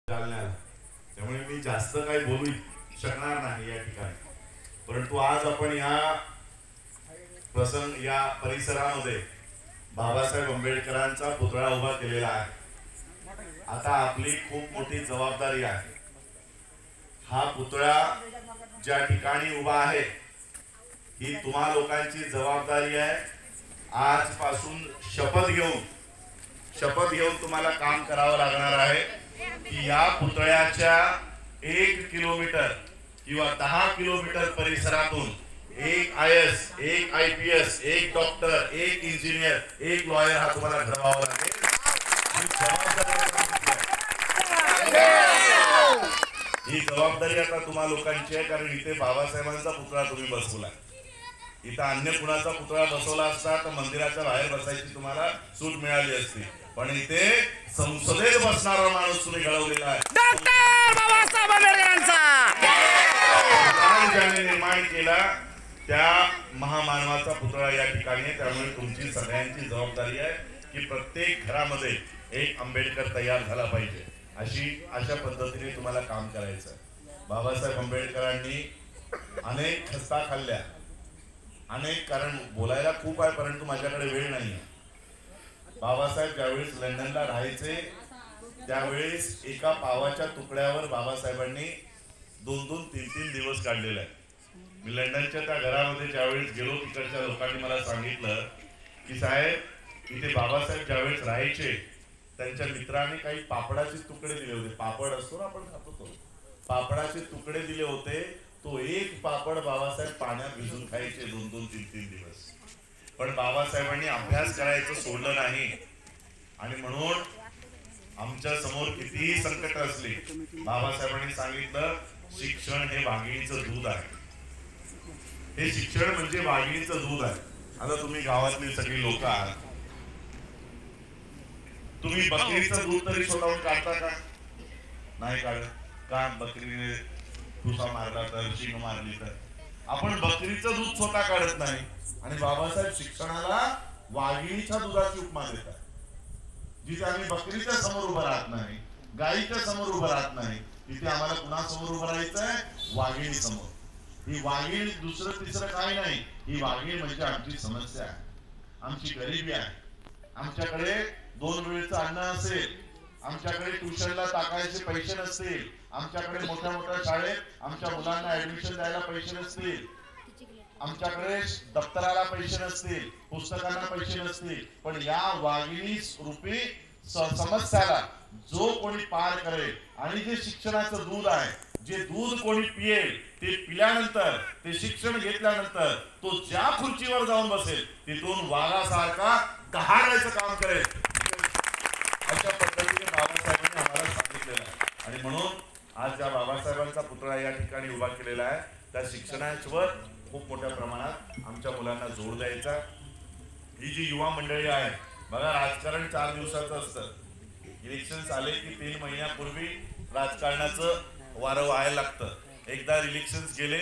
जालन्याला, त्यामुळे मी जास्त काही बोलू शकणार नाही या ठिकाणी. परंतु आज आपण या परिसरामध्ये बाबासाहेब आंबेडकरांचा पुतळा उभा केलेला आहे. आता आपली खूप मोठी जबाबदारी आहे. हा पुतळा ज्या ठिकाणी उभा आहे ही तुम्हा लोकांची जबाबदारी आहे. आजपासून शपथ घेऊन तुम्हाला काम करावं लागणार आहे की या पुतळ्याच्या 1 किलोमीटर किंवा 10 किलोमीटर परिसरातून एक IAS, एक IPS, एक डॉक्टर, एक इंजिनियर, एक लॉयर हा तुम्हाला घडवावा लागेल. ही जबाबदारी आता तुम्हा लोकांची आहे. कारण इथे बाबासाहेबांचा पुतळा तुम्ही बसवला, इथं अन्य कुणाचा पुतळा बसवला असता तर मंदिराच्या बाहेर बसायची तुम्हाला सूट मिळाली असती. पण इथे संसदेत बसणारा माणूस तुम्ही घडवलेला आहे. डॉक्टर बाबासाहेब आंबेडकरांचा ज्याने निर्माण केला त्या महामानवाचा पुतळा या ठिकाणी आहे. त्यामुळे तुमची सगळ्यांची जबाबदारी आहे की प्रत्येक घरामध्ये एक आंबेडकर तयार झाला पाहिजे. अशा पद्धतीने तुम्हाला काम करायचं. बाबासाहेब आंबेडकरांनी अनेक खस्ता खाल्ल्या, अनेक, कारण बोलायला खूप आहे परंतु माझ्याकडे वेळ नाही. बाबासाहेब ज्यावेळेस लंडनला राहायचे त्यावेळेस एका पावाच्या तुकड्यावर बाबासाहेबांनी 2-3 दिवस काढलेले आहे. मी लंडनच्या त्या घरामध्ये ज्यावेळेस गेलो तिकडच्या लोकांनी मला सांगितलं की साहेब इथे बाबासाहेब ज्यावेळेस राहायचे त्यांच्या मित्राने काही पापडाचे तुकडे दिले होते. पापड असतो ना आपण खातो तो, पापडाचे तुकडे दिले होते. तो एक पापड बाबासाहेब पाण्यात भिजून खायचे 2-3 दिवस. पण बाबासाहेबांनी अभ्यास करायचं सोडलं नाही. आणि म्हणून आमच्या समोर कितीही संकट असली बाबासाहेबांनी सांगितलं शिक्षण हे वाघिणीचं दूध आहे. हे शिक्षण म्हणजे वाघिणीचं दूध आहे. आता तुम्ही गावातली सगळी लोक आहात, तुम्ही बकरीचं दूध तरी स्वतःहून काढता का? नाही काढत का? बकरीने तुसा मारला तर, शिंग मारली तर. आपण बकरीचं दूध स्वतः काढत नाही. आणि बाबासाहेब शिक्षणाला वाघिणीच्या दुधाची उपमा देतात. जिथे आम्ही बकरीच्या समोर उभं राहत नाही, गायीच्या समोर उभं राहत नाही, तिथे आम्हाला कुणासमोर उभं राहायचंय? वाघिणी समोर. ही वाघीण दुसरं तिसरं काय नाही. ही वाघीण म्हणजे आमची समस्या आहे, आमची गरिबी आहे. आमच्याकडे 2 वेळचं अन्न असेल, आमच्याकडे ट्युशनला टाकायचे पैसे नसतील, आमच्याकडे मोठ्या शाळेत आमच्या मुलांना ऍडमिशन द्यायला पैसे नसतील, आमच्याकडे दप्तराला पैसे नसतील, पुस्तकांना पैसे नसतील. पण या वाघिणी रूपी समस्याला जो कोणी पार करेल आणि जे शिक्षणाचं दूध आहे, जे दूध कोणी पियेल, ते पिल्यानंतर, ते शिक्षण घेतल्यानंतर तो ज्या खुर्चीवर जाऊन बसेल तिथून वाघासारखा दहाडायचं काम करेल. अशा पद्धतीने बाबासाहेबांनी आम्हाला सांगितलेलं आहे. आणि म्हणून आज ज्या बाबासाहेबांचा पुतळा या ठिकाणी उभा केलेला आहे त्या शिक्षणावर खूप मोठ्या प्रमाणात आमच्या मुलांना जोर द्यायचा. ही जी युवा मंडळी आहे बघा, राजकारण 4 दिवसाचं असतं. इलेक्शन आले की 3 महिन्यापूर्वी राजकारणाचं वारं व्हायला लागतं. एकदा इलेक्शन गेले